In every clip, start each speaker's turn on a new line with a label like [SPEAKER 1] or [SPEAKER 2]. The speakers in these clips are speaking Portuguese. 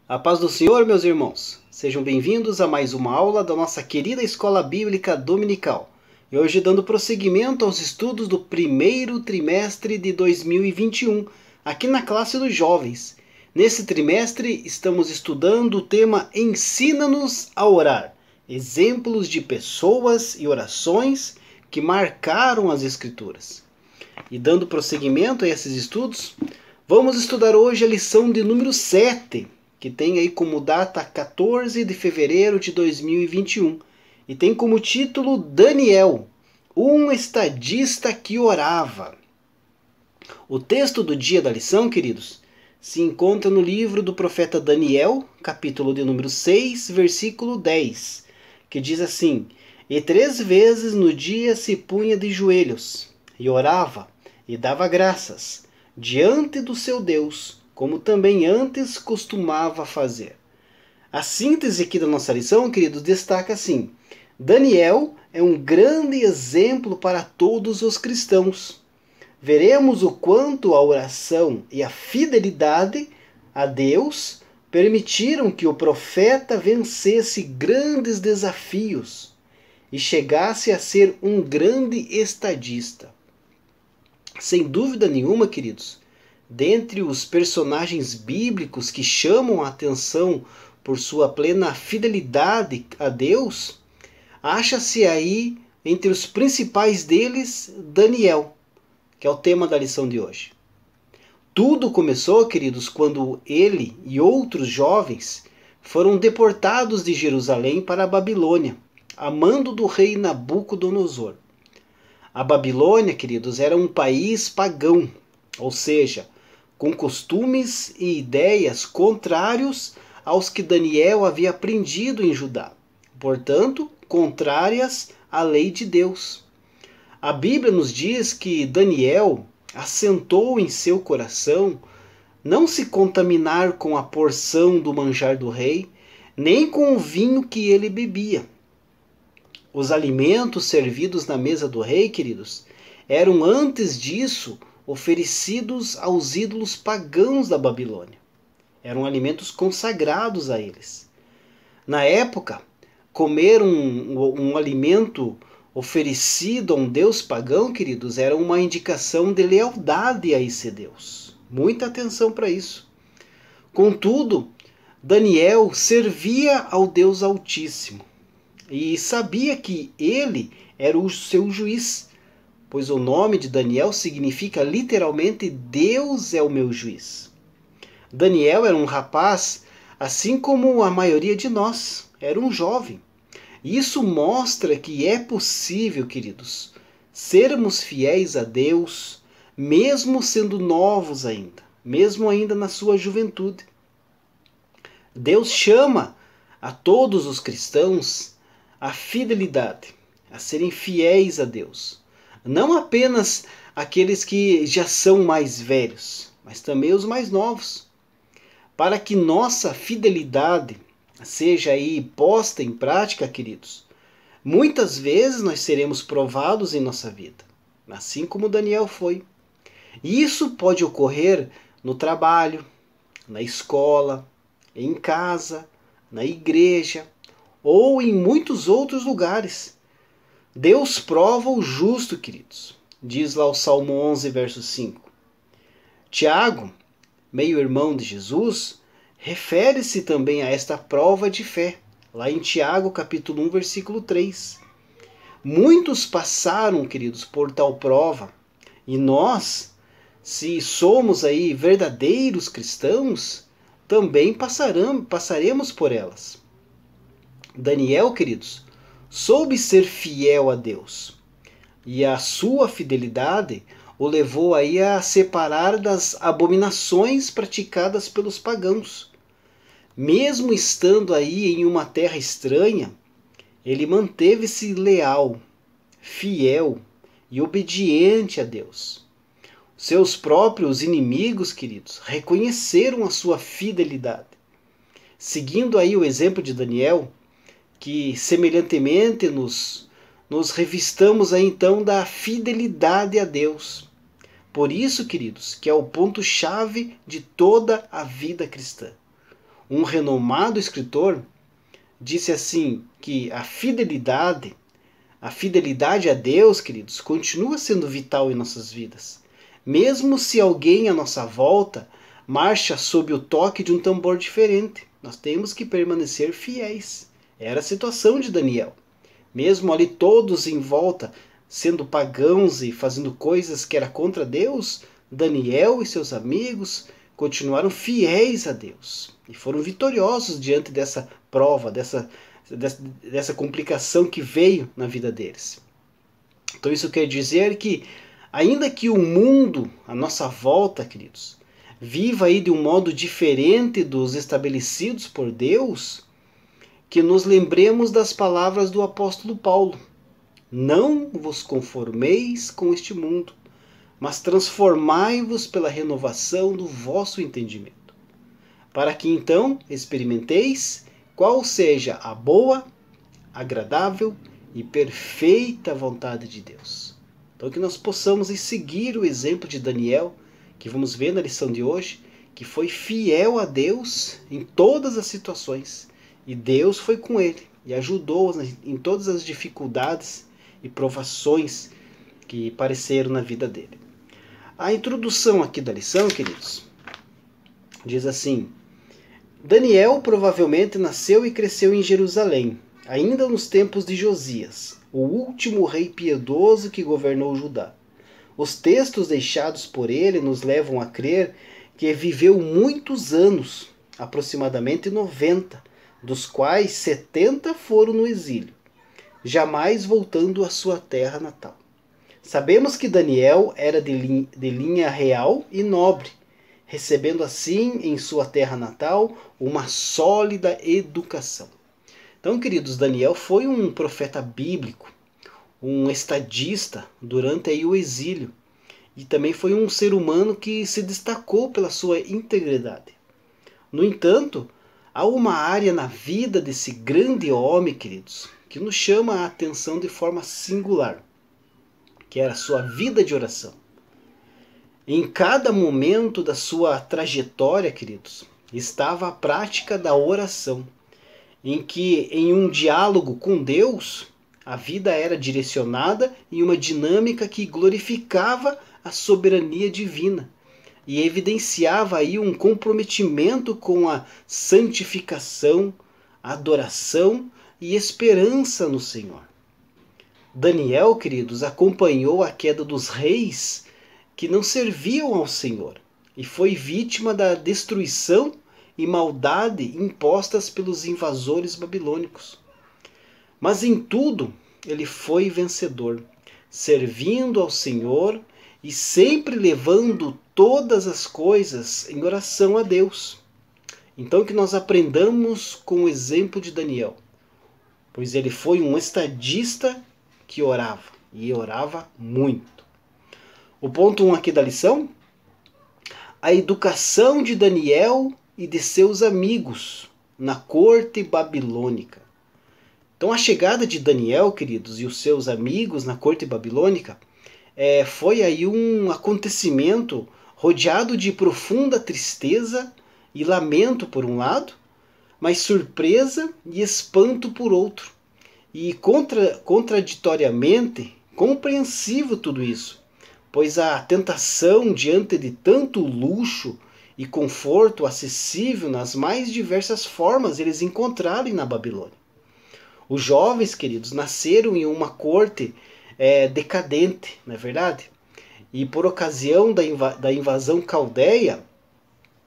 [SPEAKER 1] A paz do Senhor, meus irmãos. Sejam bem-vindos a mais uma aula da nossa querida Escola Bíblica Dominical. E hoje dando prosseguimento aos estudos do primeiro trimestre de 2021, aqui na classe dos jovens. Nesse trimestre estamos estudando o tema Ensina-nos a orar. Exemplos de pessoas e orações que marcaram as Escrituras. E dando prosseguimento a esses estudos, vamos estudar hoje a lição de número 7, que tem aí como data 14 de fevereiro de 2021, e tem como título Daniel, um estadista que orava. O texto do dia da lição, queridos, se encontra no livro do profeta Daniel, capítulo de número 6, versículo 10, que diz assim: E 3 vezes no dia se punha de joelhos, e orava, e dava graças, diante do seu Deus, como também antes costumava fazer. A síntese aqui da nossa lição, queridos, destaca assim: Daniel é um grande exemplo para todos os cristãos. Veremos o quanto a oração e a fidelidade a Deus permitiram que o profeta vencesse grandes desafios e chegasse a ser um grande estadista. Sem dúvida nenhuma, queridos, dentre os personagens bíblicos que chamam a atenção por sua plena fidelidade a Deus, acha-se aí, entre os principais deles, Daniel, que é o tema da lição de hoje. Tudo começou, queridos, quando ele e outros jovens foram deportados de Jerusalém para a Babilônia, a mando do rei Nabucodonosor. A Babilônia, queridos, era um país pagão, ou seja, com costumes e ideias contrários aos que Daniel havia aprendido em Judá, portanto, contrárias à lei de Deus. A Bíblia nos diz que Daniel assentou em seu coração não se contaminar com a porção do manjar do rei, nem com o vinho que ele bebia. Os alimentos servidos na mesa do rei, queridos, eram antes disso oferecidos aos ídolos pagãos da Babilônia. Eram alimentos consagrados a eles. Na época, comer um alimento oferecido a um deus pagão, queridos, era uma indicação de lealdade a esse deus. Muita atenção para isso. Contudo, Daniel servia ao Deus Altíssimo e sabia que ele era o seu juiz, pois o nome de Daniel significa literalmente Deus é o meu juiz. Daniel era um rapaz, assim como a maioria de nós, era um jovem. Isso mostra que é possível, queridos, sermos fiéis a Deus, mesmo sendo novos ainda, mesmo ainda na sua juventude. Deus chama a todos os cristãos a fidelidade, a serem fiéis a Deus. Não apenas aqueles que já são mais velhos, mas também os mais novos. Para que nossa fidelidade seja aí posta em prática, queridos, muitas vezes nós seremos provados em nossa vida, assim como Daniel foi. E isso pode ocorrer no trabalho, na escola, em casa, na igreja ou em muitos outros lugares. Deus prova o justo, queridos. Diz lá o Salmo 11, verso 5. Tiago, meio-irmão de Jesus, refere-se também a esta prova de fé, lá em Tiago, capítulo 1, versículo 3. Muitos passaram, queridos, por tal prova, e nós, se somos aí verdadeiros cristãos, também passaremos por elas. Daniel, queridos, soube ser fiel a Deus, e a sua fidelidade o levou aí a separar das abominações praticadas pelos pagãos. Mesmo estando aí em uma terra estranha, ele manteve-se leal, fiel e obediente a Deus. Seus próprios inimigos, queridos, reconheceram a sua fidelidade. Seguindo aí o exemplo de Daniel, que semelhantemente nos revistamos aí então da fidelidade a Deus. Por isso, queridos, que é o ponto-chave de toda a vida cristã. um renomado escritor, disse assim que a fidelidade a Deus, queridos, continua sendo vital em nossas vidas. Mesmo se alguém à nossa volta marcha sob o toque de um tambor diferente, nós temos que permanecer fiéis. Era a situação de Daniel. Mesmo ali todos em volta sendo pagãos e fazendo coisas que era contra Deus, Daniel e seus amigos continuaram fiéis a Deus e foram vitoriosos diante dessa prova, dessa complicação que veio na vida deles. Então isso quer dizer que, ainda que o mundo à nossa volta, queridos, viva aí de um modo diferente dos estabelecidos por Deus, que nos lembremos das palavras do apóstolo Paulo: não vos conformeis com este mundo, mas transformai-vos pela renovação do vosso entendimento, para que então experimenteis qual seja a boa, agradável e perfeita vontade de Deus. Então que nós possamos seguir o exemplo de Daniel, que vamos ver na lição de hoje, que foi fiel a Deus em todas as situações, e Deus foi com ele e ajudou em todas as dificuldades e provações que apareceram na vida dele. A introdução aqui da lição, queridos, diz assim: Daniel provavelmente nasceu e cresceu em Jerusalém, ainda nos tempos de Josias, o último rei piedoso que governou Judá. Os textos deixados por ele nos levam a crer que viveu muitos anos, aproximadamente 90, dos quais 70 foram no exílio, jamais voltando à sua terra natal. Sabemos que Daniel era de linha real e nobre, recebendo assim em sua terra natal uma sólida educação. Então, queridos, Daniel foi um profeta bíblico, um estadista durante aí o exílio, e também foi um ser humano que se destacou pela sua integridade. No entanto, há uma área na vida desse grande homem, queridos, que nos chama a atenção de forma singular, que era a sua vida de oração. Em cada momento da sua trajetória, queridos, estava a prática da oração, em que, em um diálogo com Deus, a vida era direcionada em uma dinâmica que glorificava a soberania divina e evidenciava aí um comprometimento com a santificação, adoração e esperança no Senhor. Daniel, queridos, acompanhou a queda dos reis que não serviam ao Senhor e foi vítima da destruição e maldade impostas pelos invasores babilônicos. Mas em tudo ele foi vencedor, servindo ao Senhor e sempre levando todas as coisas em oração a Deus. Então que nós aprendamos com o exemplo de Daniel, pois ele foi um estadista que orava, e orava muito. O ponto 1 aqui da lição: a educação de Daniel e de seus amigos na corte babilônica. Então a chegada de Daniel, queridos, e os seus amigos na corte babilônica foi aí um acontecimento rodeado de profunda tristeza e lamento por um lado, mas surpresa e espanto por outro. E contraditoriamente compreensível tudo isso, pois a tentação diante de tanto luxo e conforto acessível nas mais diversas formas eles encontraram na Babilônia. Os jovens, queridos, nasceram em uma corte decadente, não é verdade? E por ocasião da invasão caldeia,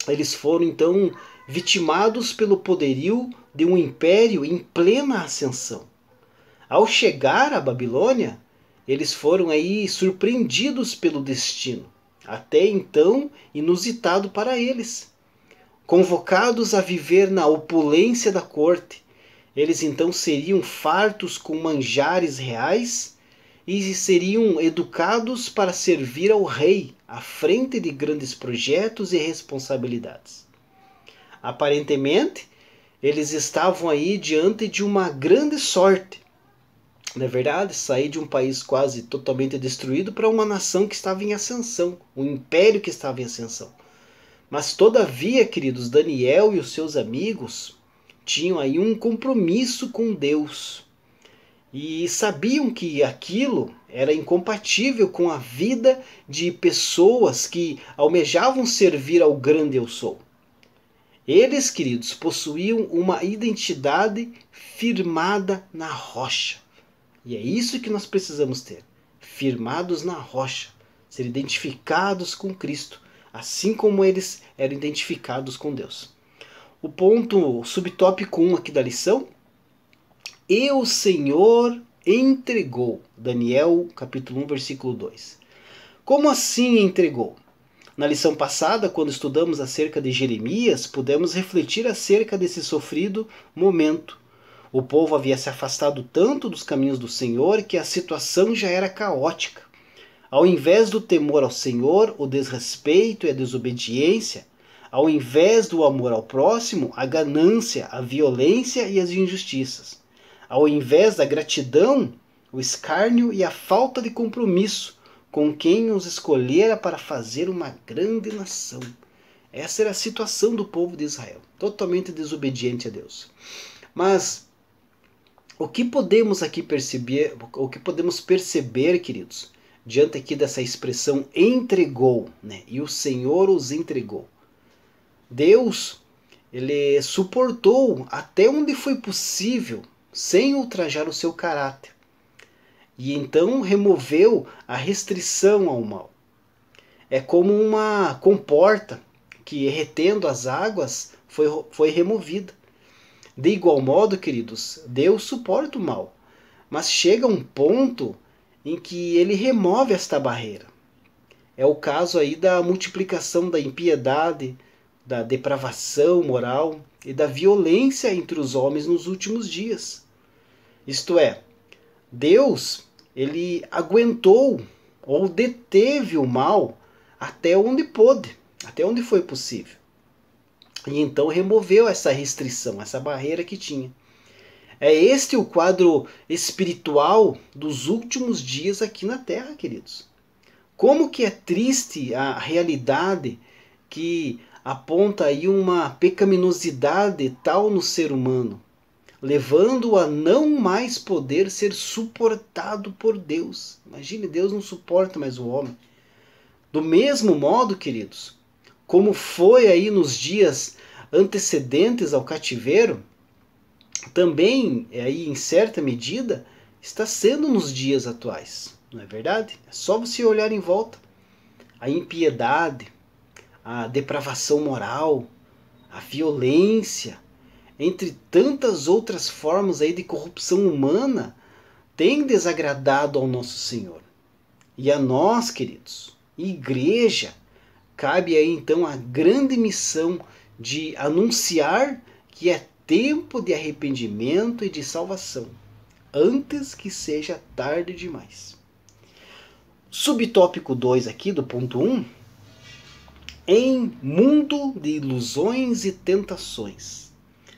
[SPEAKER 1] eles foram então vitimados pelo poderio de um império em plena ascensão. Ao chegar à Babilônia, eles foram aí surpreendidos pelo destino, até então inusitado para eles. Convocados a viver na opulência da corte, eles então seriam fartos com manjares reais e seriam educados para servir ao rei à frente de grandes projetos e responsabilidades. Aparentemente, eles estavam aí diante de uma grande sorte. Na verdade, sair de um país quase totalmente destruído para uma nação que estava em ascensão, um império que estava em ascensão. Mas todavia, queridos, Daniel e os seus amigos tinham aí um compromisso com Deus e sabiam que aquilo era incompatível com a vida de pessoas que almejavam servir ao grande eu sou. Eles, queridos, possuíam uma identidade firmada na rocha. E é isso que nós precisamos ter, firmados na rocha, ser identificados com Cristo, assim como eles eram identificados com Deus. O ponto subtópico 1 aqui da lição: e o Senhor entregou. Daniel capítulo 1, versículo 2. Como assim entregou? Na lição passada, quando estudamos acerca de Jeremias, pudemos refletir acerca desse sofrido momento. O povo havia se afastado tanto dos caminhos do Senhor que a situação já era caótica. Ao invés do temor ao Senhor, o desrespeito e a desobediência. Ao invés do amor ao próximo, a ganância, a violência e as injustiças. Ao invés da gratidão, o escárnio e a falta de compromisso com quem os escolhera para fazer uma grande nação. Essa era a situação do povo de Israel, totalmente desobediente a Deus. Mas o que podemos aqui perceber, queridos, diante aqui dessa expressão entregou, né? E o Senhor os entregou. Deus, ele suportou até onde foi possível, sem ultrajar o seu caráter. E então removeu a restrição ao mal. É como uma comporta que, retendo as águas, foi removida. De igual modo, queridos, Deus suporta o mal, mas chega um ponto em que ele remove esta barreira. É o caso aí da multiplicação da impiedade, da depravação moral e da violência entre os homens nos últimos dias. Isto é, Deus, ele aguentou ou deteve o mal até onde pôde, até onde foi possível. E então removeu essa restrição, essa barreira que tinha. É este o quadro espiritual dos últimos dias aqui na Terra, queridos. Como que é triste a realidade que aponta aí uma pecaminosidade tal no ser humano, levando-o a não mais poder ser suportado por Deus. Imagine, Deus não suporta mais o homem. Do mesmo modo, queridos, como foi aí nos dias antecedentes ao cativeiro, também aí em certa medida está sendo nos dias atuais, não é verdade? É só você olhar em volta. A impiedade, a depravação moral, a violência, entre tantas outras formas aí de corrupção humana, tem desagradado ao nosso Senhor. E a nós, queridos, igreja, cabe aí então a grande missão de anunciar que é tempo de arrependimento e de salvação, antes que seja tarde demais. Subtópico 2 aqui do ponto 1, em mundo de ilusões e tentações.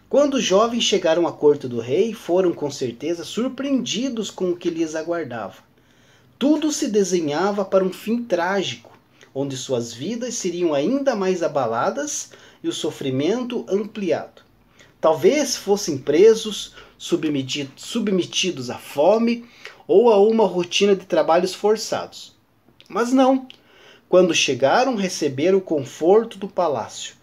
[SPEAKER 1] Quando os jovens chegaram à corte do rei, foram com certeza surpreendidos com o que lhes aguardava. Tudo se desenhava para um fim trágico, onde suas vidas seriam ainda mais abaladas e o sofrimento ampliado. Talvez fossem presos, submetidos à fome ou a uma rotina de trabalhos forçados. Mas não. Quando chegaram, receberam o conforto do palácio,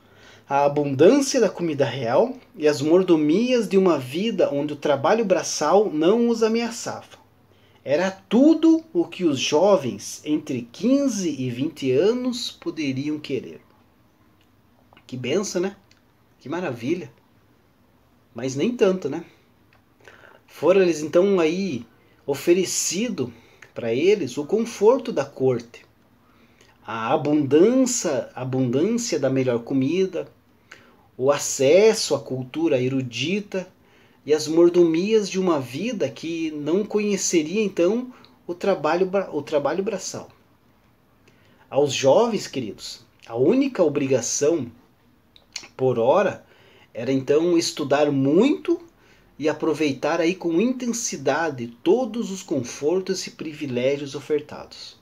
[SPEAKER 1] a abundância da comida real e as mordomias de uma vida onde o trabalho braçal não os ameaçava. Era tudo o que os jovens entre 15 e 20 anos poderiam querer. Que benção, né? Que maravilha. Mas nem tanto, né? Fora-lhes então aí oferecido para eles o conforto da corte, a abundância da melhor comida, o acesso à cultura erudita e as mordomias de uma vida que não conheceria então o trabalho braçal. Aos jovens, queridos, a única obrigação por hora era então estudar muito e aproveitar aí com intensidade todos os confortos e privilégios ofertados.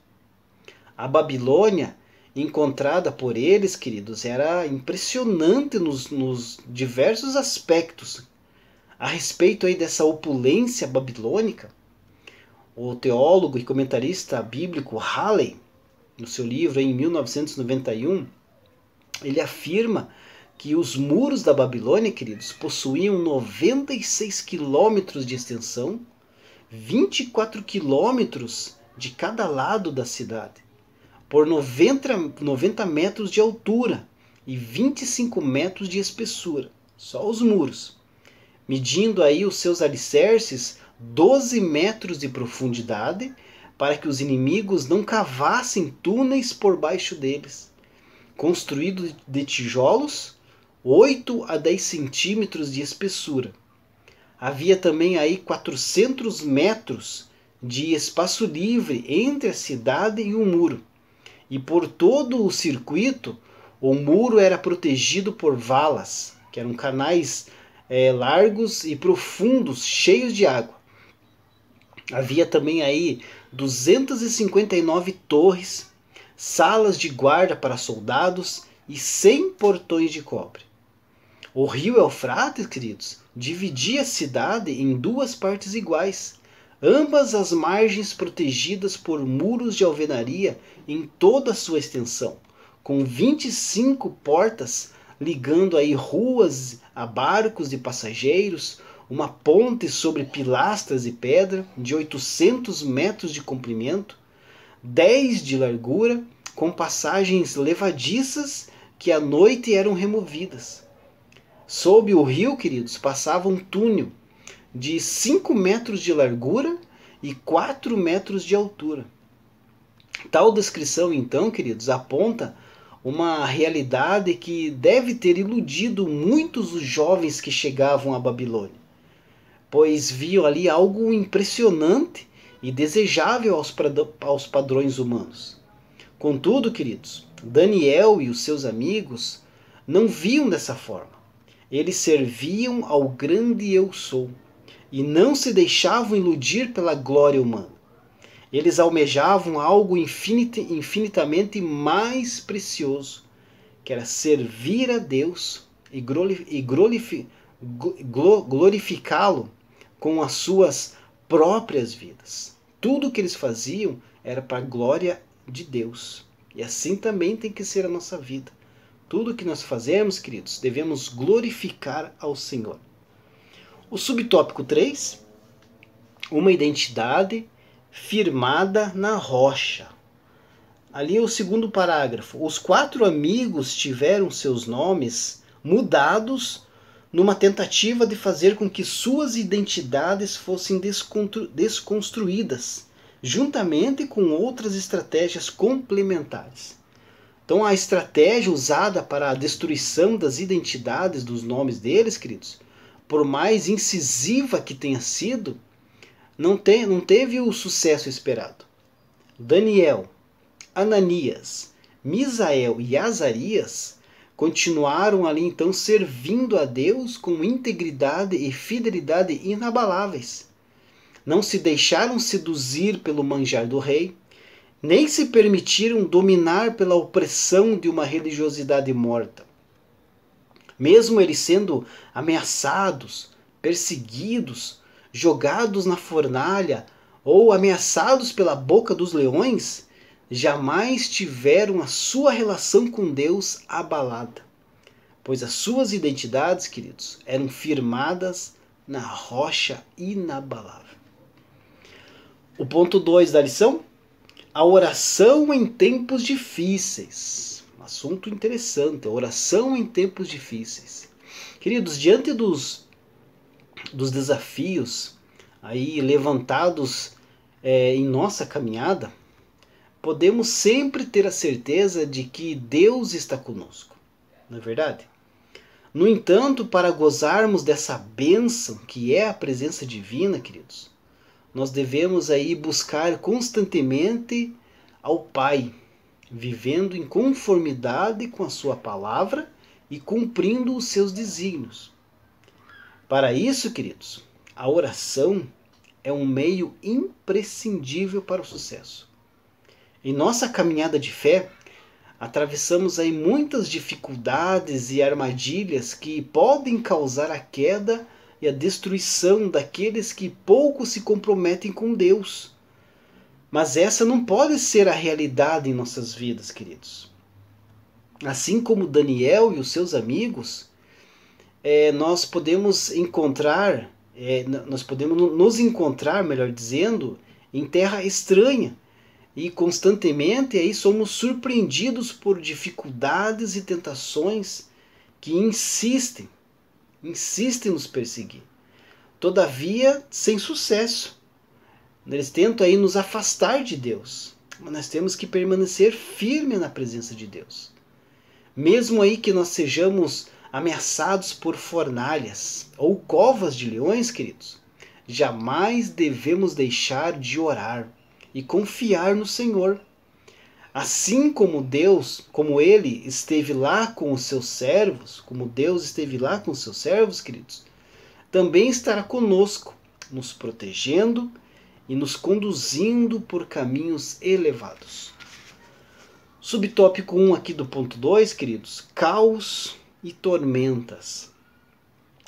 [SPEAKER 1] A Babilônia encontrada por eles, queridos, era impressionante nos diversos aspectos. A respeito aí dessa opulência babilônica, o teólogo e comentarista bíblico Halley, no seu livro em 1991, ele afirma que os muros da Babilônia, queridos, possuíam 96 quilômetros de extensão, 24 quilômetros de cada lado da cidade, por 90 metros de altura e 25 metros de espessura, só os muros, medindo aí os seus alicerces 12 metros de profundidade, para que os inimigos não cavassem túneis por baixo deles, construído de tijolos 8 a 10 centímetros de espessura. Havia também aí 400 metros de espaço livre entre a cidade e o muro. E por todo o circuito, o muro era protegido por valas, que eram canais largos e profundos, cheios de água. Havia também aí 259 torres, salas de guarda para soldados e 100 portões de cobre. O rio Eufrates, queridos, dividia a cidade em duas partes iguais, ambas as margens protegidas por muros de alvenaria em toda a sua extensão, com 25 portas ligando aí ruas a barcos de passageiros, uma ponte sobre pilastras de pedra de 800 metros de comprimento, 10 de largura, com passagens levadiças que à noite eram removidas. Sob o rio, queridos, passava um túnel de 5 metros de largura e 4 metros de altura. Tal descrição, então, queridos, aponta uma realidade que deve ter iludido muitos dos jovens que chegavam à Babilônia, pois viam ali algo impressionante e desejável aos padrões humanos. Contudo, queridos, Daniel e os seus amigos não viam dessa forma. Eles serviam ao grande Eu Sou e não se deixavam iludir pela glória humana. Eles almejavam algo infinitamente mais precioso, que era servir a Deus e glorificá-lo com as suas próprias vidas. Tudo o que eles faziam era para a glória de Deus. E assim também tem que ser a nossa vida. Tudo o que nós fazemos, queridos, devemos glorificar ao Senhor. O subtópico 3, uma identidade firmada na rocha. Ali é o segundo parágrafo. Os 4 amigos tiveram seus nomes mudados numa tentativa de fazer com que suas identidades fossem desconstruídas, juntamente com outras estratégias complementares. Então a estratégia usada para a destruição das identidades dos nomes deles, queridos, por mais incisiva que tenha sido, não teve o sucesso esperado. Daniel, Ananias, Misael e Azarias continuaram ali então servindo a Deus com integridade e fidelidade inabaláveis. Não se deixaram seduzir pelo manjar do rei, nem se permitiram dominar pela opressão de uma religiosidade morta. Mesmo eles sendo ameaçados, perseguidos, jogados na fornalha ou ameaçados pela boca dos leões, jamais tiveram a sua relação com Deus abalada, pois as suas identidades, queridos, eram firmadas na rocha inabalável. O ponto 2 da lição: a oração em tempos difíceis. Assunto interessante, a oração em tempos difíceis. Queridos, diante dos desafios aí levantados em nossa caminhada, podemos sempre ter a certeza de que Deus está conosco, não é verdade? No entanto, para gozarmos dessa bênção que é a presença divina, queridos, nós devemos aí buscar constantemente ao Pai, vivendo em conformidade com a sua palavra e cumprindo os seus desígnios. Para isso, queridos, a oração é um meio imprescindível para o sucesso. Em nossa caminhada de fé, atravessamos aí muitas dificuldades e armadilhas que podem causar a queda e a destruição daqueles que pouco se comprometem com Deus. Mas essa não pode ser a realidade em nossas vidas, queridos. Assim como Daniel e os seus amigos, nós podemos nos encontrar, melhor dizendo, em terra estranha. E constantemente aí somos surpreendidos por dificuldades e tentações que insistem nos perseguir. Todavia, sem sucesso. Eles tentam aí nos afastar de Deus. Mas nós temos que permanecer firme na presença de Deus. Mesmo aí que nós sejamos ameaçados por fornalhas ou covas de leões, queridos, jamais devemos deixar de orar e confiar no Senhor. Assim como Ele esteve lá com os seus servos, como Deus esteve lá com os seus servos, queridos, também estará conosco, nos protegendo e nos conduzindo por caminhos elevados. Subtópico 1 aqui do ponto 2, queridos, caos e tormentas.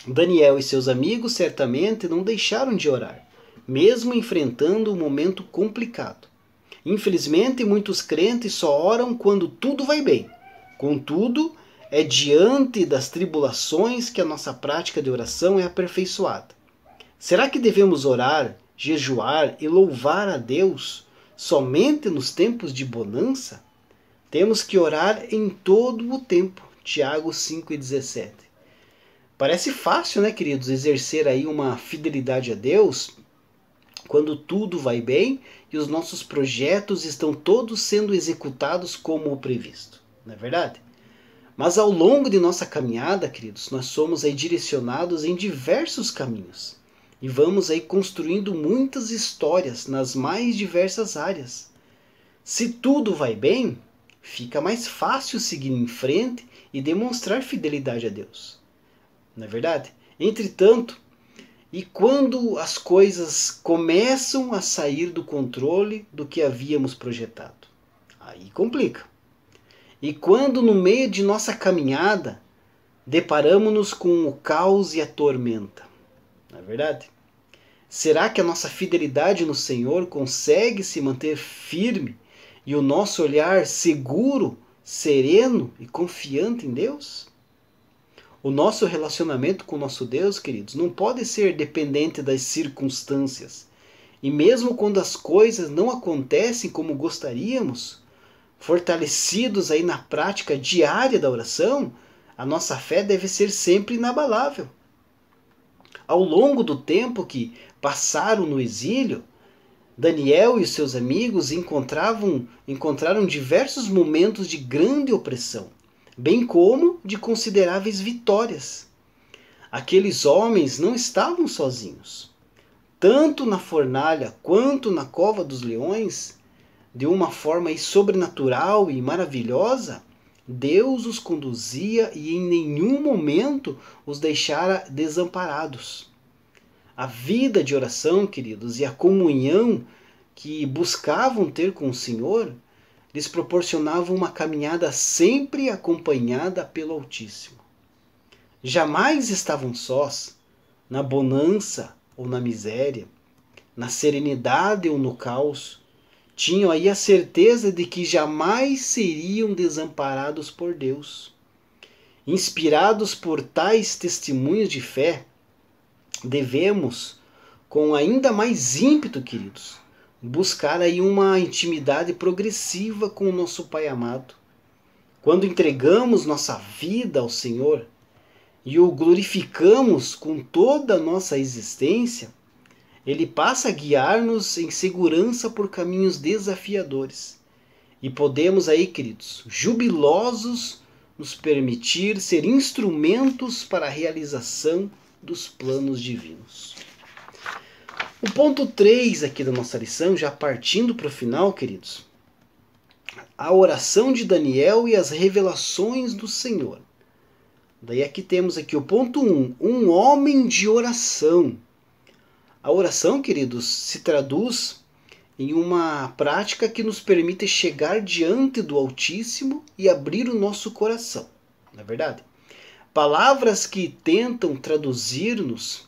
[SPEAKER 1] Daniel e seus amigos certamente não deixaram de orar, mesmo enfrentando um momento complicado. Infelizmente, muitos crentes só oram quando tudo vai bem. Contudo, é diante das tribulações que a nossa prática de oração é aperfeiçoada. Será que devemos orar, jejuar e louvar a Deus somente nos tempos de bonança? Temos que orar em todo o tempo. Tiago 5,17. Parece fácil, né, queridos, exercer aí uma fidelidade a Deus quando tudo vai bem e os nossos projetos estão todos sendo executados como o previsto. Não é verdade? Mas ao longo de nossa caminhada, queridos, nós somos aí direcionados em diversos caminhos. E vamos aí construindo muitas histórias nas mais diversas áreas. Se tudo vai bem, fica mais fácil seguir em frente e demonstrar fidelidade a Deus. Não é verdade? Entretanto, e quando as coisas começam a sair do controle do que havíamos projetado? Aí complica. E quando no meio de nossa caminhada deparamos-nos com o caos e a tormenta? Não é verdade? Será que a nossa fidelidade no Senhor consegue se manter firme e o nosso olhar seguro, sereno e confiante em Deus? O nosso relacionamento com o nosso Deus, queridos, não pode ser dependente das circunstâncias. E mesmo quando as coisas não acontecem como gostaríamos, fortalecidos aí na prática diária da oração, a nossa fé deve ser sempre inabalável. Ao longo do tempo que passaram no exílio, Daniel e os seus amigos encontraram diversos momentos de grande opressão, bem como de consideráveis vitórias. Aqueles homens não estavam sozinhos. Tanto na fornalha quanto na cova dos leões, de uma forma sobrenatural e maravilhosa, Deus os conduzia e em nenhum momento os deixara desamparados. A vida de oração, queridos, e a comunhão que buscavam ter com o Senhor lhes proporcionavam uma caminhada sempre acompanhada pelo Altíssimo. Jamais estavam sós, na bonança ou na miséria, na serenidade ou no caos. Tinham aí a certeza de que jamais seriam desamparados por Deus. Inspirados por tais testemunhos de fé, devemos, com ainda mais ímpeto, queridos, buscar aí uma intimidade progressiva com o nosso Pai amado. Quando entregamos nossa vida ao Senhor e o glorificamos com toda a nossa existência, Ele passa a guiar-nos em segurança por caminhos desafiadores. E podemos aí, queridos, jubilosos, nos permitir ser instrumentos para a realização dos planos divinos. O ponto 3 aqui da nossa lição, já partindo para o final, queridos, a oração de Daniel e as revelações do Senhor. Daí aqui temos aqui o ponto 1, um homem de oração. A oração, queridos, se traduz em uma prática que nos permite chegar diante do Altíssimo e abrir o nosso coração. Não é verdade? Palavras que tentam traduzir-nos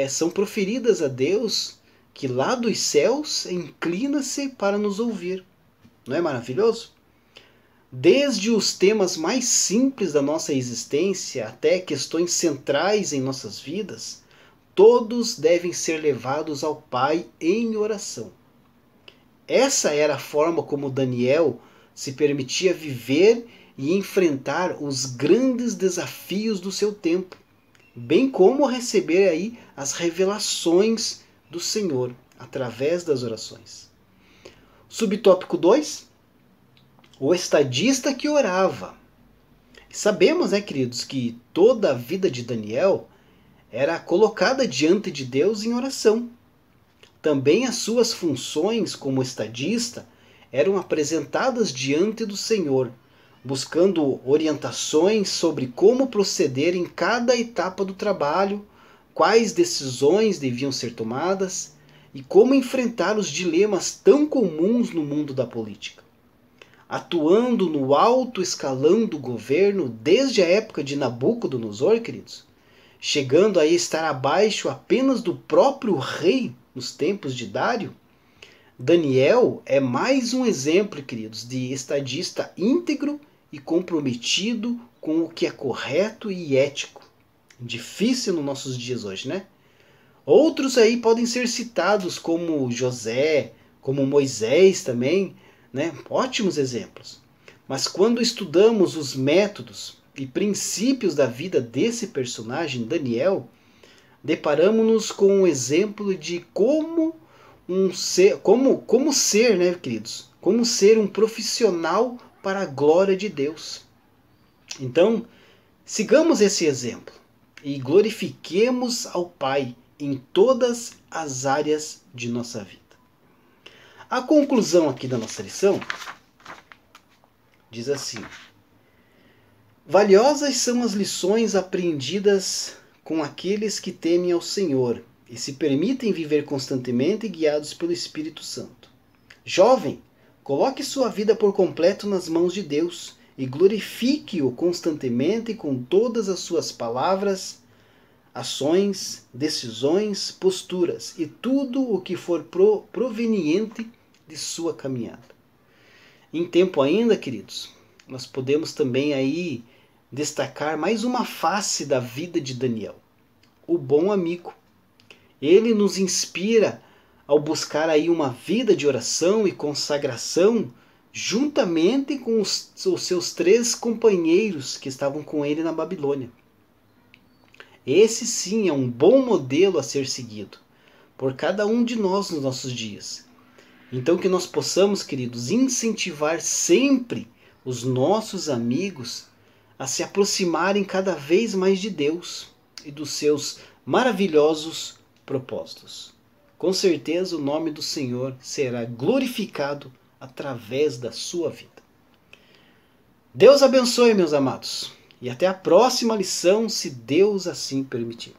[SPEAKER 1] são proferidas a Deus, que lá dos céus inclina-se para nos ouvir. Não é maravilhoso? Desde os temas mais simples da nossa existência até questões centrais em nossas vidas, todos devem ser levados ao Pai em oração. Essa era a forma como Daniel se permitia viver e enfrentar os grandes desafios do seu tempo, bem como receber aí as revelações do Senhor através das orações. Subtópico 2, o estadista que orava. Sabemos, queridos, que toda a vida de Daniel era colocada diante de Deus em oração. Também as suas funções como estadista eram apresentadas diante do Senhor, buscando orientações sobre como proceder em cada etapa do trabalho, quais decisões deviam ser tomadas e como enfrentar os dilemas tão comuns no mundo da política. Atuando no alto escalão do governo desde a época de Nabucodonosor, queridos, chegando a estar abaixo apenas do próprio rei nos tempos de Dário, Daniel é mais um exemplo, queridos, de estadista íntegro e comprometido com o que é correto e ético. Difícil nos nossos dias hoje, né? Outros aí podem ser citados como José, como Moisés também, né? Ótimos exemplos. Mas quando estudamos os métodos e princípios da vida desse personagem, Daniel, deparamos-nos com um exemplo de como ser, né, queridos? Como ser um profissional para a glória de Deus. Então, sigamos esse exemplo e glorifiquemos ao Pai em todas as áreas de nossa vida. A conclusão aqui da nossa lição diz assim: valiosas são as lições aprendidas com aqueles que temem ao Senhor e se permitem viver constantemente guiados pelo Espírito Santo. Jovem, coloque sua vida por completo nas mãos de Deus e glorifique-o constantemente com todas as suas palavras, ações, decisões, posturas e tudo o que for proveniente de sua caminhada. Em tempo ainda, queridos, nós podemos também aí destacar mais uma face da vida de Daniel, o bom amigo. Ele nos inspira ao buscar aí uma vida de oração e consagração juntamente com os seus 3 companheiros que estavam com ele na Babilônia. Esse sim é um bom modelo a ser seguido por cada um de nós nos nossos dias. Então que nós possamos, queridos, incentivar sempre os nossos amigos a se aproximarem cada vez mais de Deus e dos seus maravilhosos propósitos. Com certeza o nome do Senhor será glorificado através da sua vida. Deus abençoe, meus amados, e até a próxima lição, se Deus assim permitir.